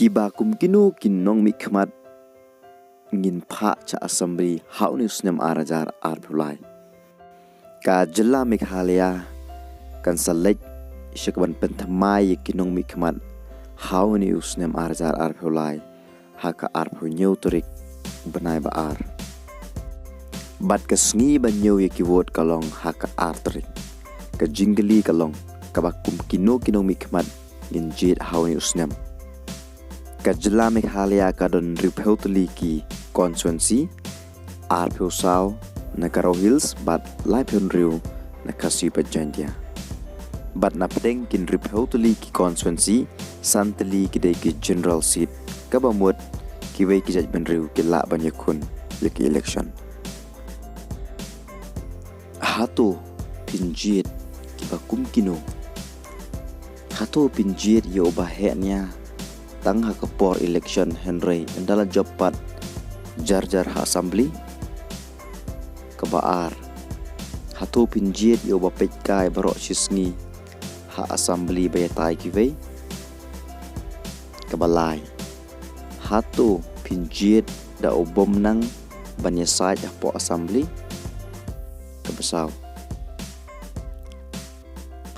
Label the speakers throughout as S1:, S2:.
S1: Kibakum kinu kinong mikmat ngin pha cha assembly hauni usnem arajar arbulai ka jela Meghalaya kan salek shikban penthamai kinong mikmat hauni usnem arajar arbulai haka arbu nyauturik benai baar bat kesngi banyo yekiwot kalong haka artrik ka jingli kalong kabakum kinong mikmat ngin jit hauni usnem ka jela Meghalaya ka don repeatedly ki constituency arpeu sau na Garo Hills bat laipun riu na kasi pajantia bat na pedeng kin repeatedly ki constituency santali kidai ki general seat kabamut ki wei ki judgment riu ki la banyakun leki election hatu pinjit ki bakum kino hatu pinjit yo bahenya tang ha kapor election Henry ndala jobat jar ha assembly kebaar hatu pinjit yo bapet kai barok sisngi ha assembly bayatai kiwei kebalai hatu pinjit da ubom nang banyasai po assembly kebesau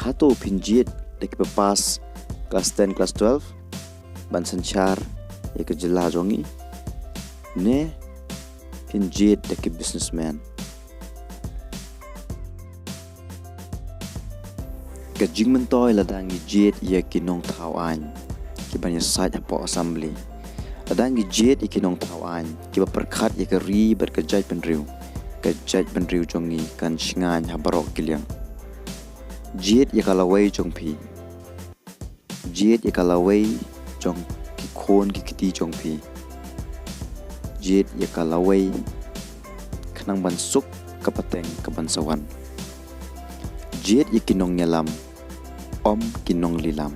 S1: hatu pinjit de kepas kelas 10 kelas 12 ban sanchar ya kejela jongi ne pinjit de businessman ke jing mentoi ladang jit ya kinong thawan ki banya saj po assembly ladang jit ya kinong thawan ki ba perkhat ya ke ri ber ke jaj penriu jongi kan shingan ha barok kiliang jit ya kalawai jongpi jit ya kalawai jong ki khon ki kiti jongpi jit ya kalawai kanang bansuk kapateng kabansawan jit ya kinong nyalam om kinong lilam